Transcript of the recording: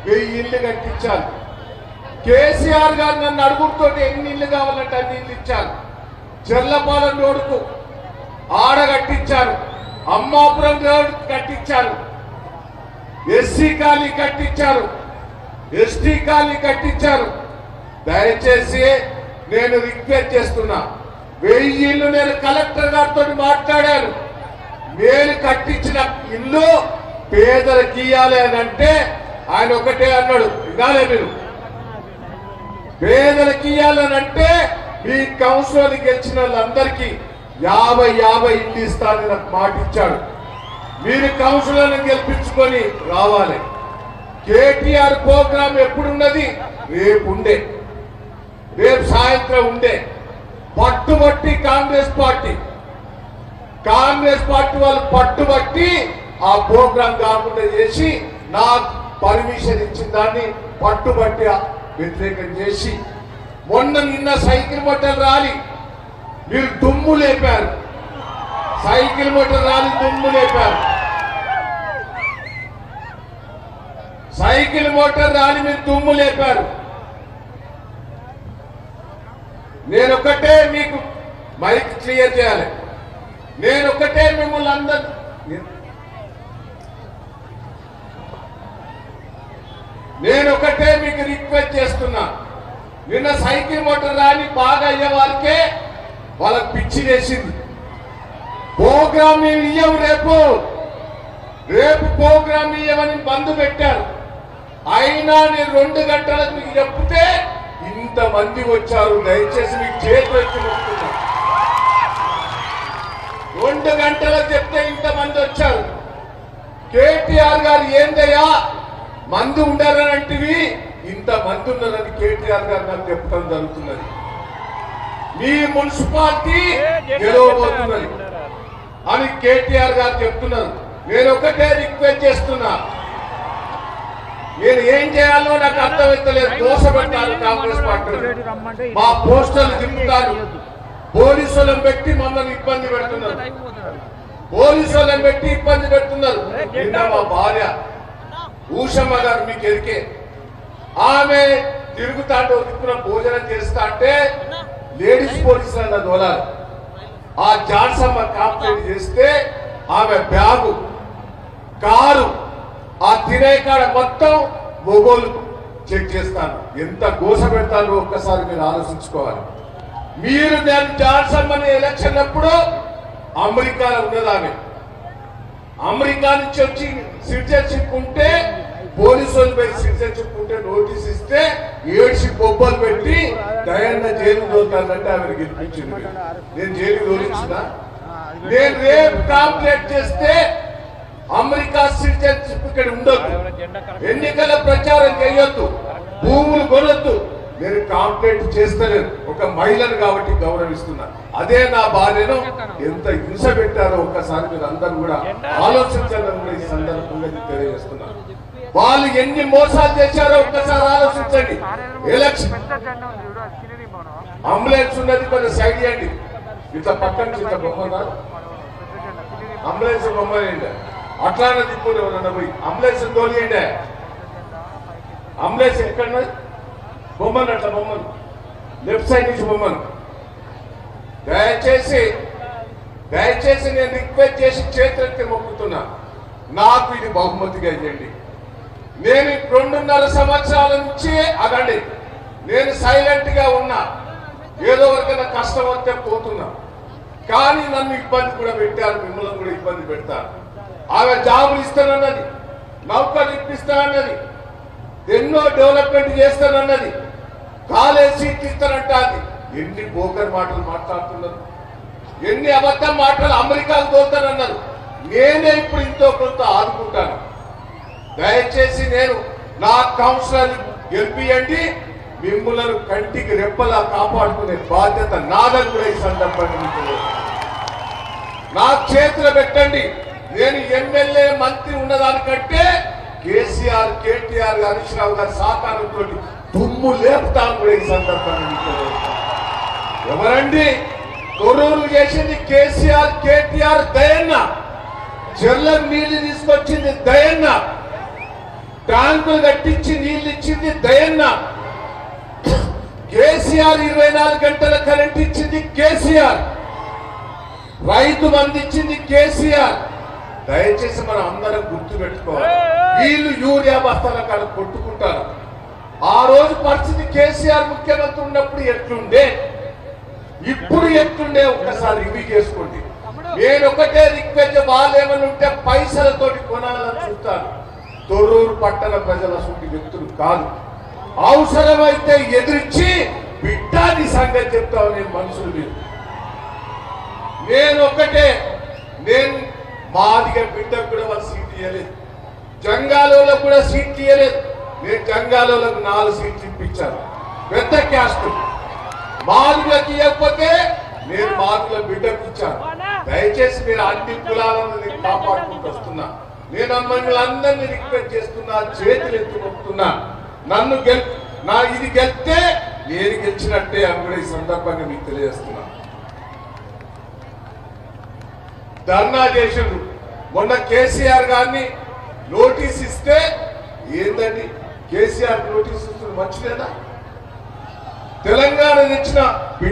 1000 ఇళ్ళు కట్టించాలి. కేసీఆర్ గారు నన్ను అడుగుతో ఎన్ని ఇళ్ళు కావాలంటే అన్ని ఇళ్ళు ఇచ్చారు. చెర్లపాలెం రోడ్డుకు ఆడ కట్టించారు, అమ్మాపురం రోడ్డు కట్టించారు, ఎస్సీ కాలనీ కట్టించారు, ఎస్టీ కాలనీ కట్టించారు. దయచేసి నేను రిక్వెస్ట్ చేస్తున్నా, 1000 ఇళ్ళు నేను కలెక్టర్ గారితో మాట్లాడాను. నేను కట్టించిన ఇల్లు పేదలకు ఇయ్యాలి అని అంటే ఆయన ఒకటే అన్నాడు, ఇదాలే మీరు పేదలకు ఇయ్యాలని అంటే మీ కౌన్సిలర్ గెలిచిన వాళ్ళందరికీ 50 ఇల్లు ఇస్తానని నాకు మాట ఇచ్చాడు. మీరు కౌన్సిలర్ని గెలిపించుకొని రావాలి. కేటీఆర్ ప్రోగ్రాం ఎప్పుడున్నది? రేపు ఉండే, రేపు సాయంత్రం ఉండే. పట్టుబట్టి కాంగ్రెస్ పార్టీ వాళ్ళు పట్టుబట్టి ఆ ప్రోగ్రాం కాకుండా చేసి నాకు పర్మిషన్ ఇచ్చిన దాన్ని పట్టుబట్టి వ్యతిరేకం చేసి నిన్న సైకిల్ మోటార్ ర్యాలీ మీరు దుమ్ము లేపారు. సైకిల్ మోటార్ ర్యాలీ దుమ్ము లేపారు. సైకిల్ మోటార్ ర్యాలీ మీరు దుమ్ము లేపారు. నేనొక్కటే మీకు మైక్ క్లియర్ చేయాలి. నేనొక్కటే మిమ్మల్ని అందరూ నేనొక్కటే మీకు రిక్వెస్ట్ చేస్తున్నా. నిన్న సైకిల్ మోటార్ ర్యాలీ బాగా అయ్యే వారికే వాళ్ళకి పిచ్చి వేసింది. ప్రోగ్రామ్ మేము ఇయ్యము, రేపు ప్రోగ్రామ్ ఇయ్యమని బంద్ పెట్టారు. అయినా నేను 2 గంటలకు మీకు చెప్తే ఇంతమంది వచ్చారు. దయచేసి మీకు చేతులు ఎత్తి మొక్కుతున్నా. 2 గంటలకు చెప్తే ఇంతమంది వచ్చారు. కేటీఆర్ గారు ఏందయ్యా మంది ఉండాలంటివి, ఇంతమంది ఉన్నారని కేటీఆర్ గారు నాకు చెప్పడం జరుగుతున్నది. మీ మున్సిపాలిటీ గెలవబోతున్నది అని కేటీఆర్ గారు చెప్తున్నారు. నేను ఒకటే రిక్వెస్ట్ చేస్తున్నా, నేను ఏం చేయాలో నాకు అర్థమవుతలేదు. దోషపెట్టారు కాంగ్రెస్ పార్టీ, మా పోస్టర్లు దింపుతారు, పోలీసులను పెట్టి మమ్మల్ని ఇబ్బంది పెడుతున్నారు, పోలీసులను పెట్టి ఇబ్బంది పెడుతున్నారు. నిన్న మా భార్య ఊషమ్మ గారు మీకు ఎరికే, ఆమె తిరుగుతాంటే దిక్కున భోజనం చేస్తా అంటే లేడీస్ పోలీసులు దోలాలి. ఆ జాన్సమ్మ కంప్లైంట్ చేస్తే ఆమె బ్యాగు, కారు, ఆ తినే కాడ మొత్తం మొగోలు చెక్ చేస్తాను. ఎంత గోస పెడతానో ఒక్కసారి మీరు ఆలోచించుకోవాలి. మీరు నేను జాన్సమ్మని ఎలక్షన్ అప్పుడు అమెరికాలో ఉన్నది. ఆమె అమెరికా నుంచి వచ్చి సిటిజన్షిప్ ఉంటే పోలీసులు పోయి సిటిజన్షిప్ ఉంటే నోటీస్ ఇస్తే ఏడ్చి బొబ్బలు పెట్టి దయన్న జైలు దోతానంటే ఆమెను గెలిపించింది. నేను జైలు దోలించిన. నేను రేపు కాంప్లైంట్ చేస్తే అమెరికా సిటిజన్షిప్ ఇక్కడ ఉండొద్దు, ఎన్నికల ప్రచారం చేయొద్దు, భూములు కొనొద్దు. నేను కాంప్లైంట్ చేస్తలేను, ఒక మహిళను కాబట్టి గౌరవిస్తున్నా. అదే నా భార్యను ఎంత హింస పెట్టారో ఒక్కసారి మీరు అందరూ కూడా ఆలోచించాలని కూడా ఈ సందర్భంగా తెలియజేస్తున్నారు. వాళ్ళు ఎన్ని మోసాలు చేశారో ఒక్కసారి ఆలోచించండి. ఎలక్షన్ అంబులెన్స్ ఉన్నది, కొంచెం సైడ్ చేయండి. ఇట్లా పక్కన చిన్న బొమ్మ, అంబులెన్స్ బొమ్మ వేయండి. అట్లానే దిక్కులు ఎవరన్నా పోయి అంబులెన్స్ తోలియండి. అంబులెన్స్ ఎక్కడ బొమ్మను, అట్లా బొమ్మను లెఫ్ట్ సైడ్ నుంచి బొమ్మను. దయచేసి నేను రిక్వెస్ట్ చేసి చేతులెత్తి మొక్కుతున్నా, నాకు ఇది బహుమతిగా ఇవ్వండి. నేను 2.5 సంవత్సరాల నుంచి అదండి నేను సైలెంట్ గా ఉన్నా. ఏదో వరకైనా కష్టం వస్తే పోతున్నా, కానీ నన్ను ఇబ్బంది కూడా పెట్టారు, మిమ్మల్ని కూడా ఇబ్బంది పెడతారు. ఆమె జాబులు ఇస్తానన్నది, నౌకర్లు ఇప్పిస్తానన్నది, ఎన్నో డెవలప్మెంట్ చేస్తానన్నది, కాలేజ్ సీట్లు ఇస్తానంటే అది ఎన్ని బోకర్ మాటలు మాట్లాడుతున్నారు, ఎన్ని అబద్ధం మాటలు. అమెరికాకు తోలుతానన్నారు. నేనే ఇప్పుడు ఇంతో కొంత ఆదుకుంటాను. దయచేసి నేను నా కౌన్సిలర్ గెలిపియండి. మిమ్మల్ని కంటికి రెప్పలా కాపాడుకునే బాధ్యత నాదని కూడా ఈ సందర్భంగా నా చేతులు పెట్టండి. నేను ఎమ్మెల్యే మంత్రి ఉన్నదానికంటే కేసీఆర్, కేటీఆర్, హరీష్ రావు గారి సహకారంతో దుమ్ము లేపుతాను కూడా ఈ సందర్భంగా. ఎవరండి తొర్రూరు చేసింది? కేసీఆర్, కేటీఆర్, దయన్న. చెర్లకు నీళ్లు తీసుకొచ్చింది దయన్న. ట్యాంకులు కట్టించి నీళ్ళు ఇచ్చింది దయన్న. కేసీఆర్ 24 గంటల కరెంట్ ఇచ్చింది కేసీఆర్. రైతు బంధు ఇచ్చింది కేసీఆర్. దయచేసి మనం అందరం గుర్తు పెట్టుకోవాలి. వీళ్ళు యూరియా బస్తాల కాడ కొట్టుకుంటారు. ఆ రోజు పరిస్థితి కేసీఆర్ ముఖ్యమంత్రి ఉన్నప్పుడు ఎట్లుండే, ఇప్పుడు ఎట్లుండే ఒక్కసారి రివ్యూ చేసుకోండి. నేను ఒకటే రిక్వెస్ట్, వాళ్ళు ఏమైనా ఉంటే పైసలతోటి కొనాలని చూస్తాను. తొర్రూరు పట్టణ ప్రజల అసలు వ్యక్తులు కాదు. అవసరమైతే ఎదురిచ్చి బిడ్డాని సంగతి చెప్తావు. నేను మనుషులు లేదు. నేను ఒకటే, నేను మాదిగా బిడ్డకు కూడా వాళ్ళు సీట్లు ఇవ్వలేదు, జంగాలలో కూడా సీట్లు ఇవ్వలేదు. నేను జంగాలకు 4 సీట్లు ఇప్పించాను. పెద్ద క్యాస్ట్ మాదిగలకు ఇవ్వకపోతే నేను మాదిగల బిడ్డకు ఇచ్చాను. దయచేసి మీరు అన్ని కులాలను నేను కాపాడుకుంటూ వస్తున్నా. నేను మిమ్మల్ని అందరినీ రిక్వెస్ట్ చేస్తున్నా, చేతులు ఎత్తుకొస్తున్నా. నన్ను ఇది గెలిస్తే నేను గెలిచినట్టే అని కూడా ఈ సందర్భంగా మీకు తెలియజేస్తున్నా. ధర్నా చేసిండ్రు. మొన్న కేసీఆర్ గారిని నోటీస్ ఇస్తే ఏందండి కేసీఆర్ నోటీస్ ఇస్తుంది మంచిదేనా? తెలంగాణ తెచ్చిన బిడ్డ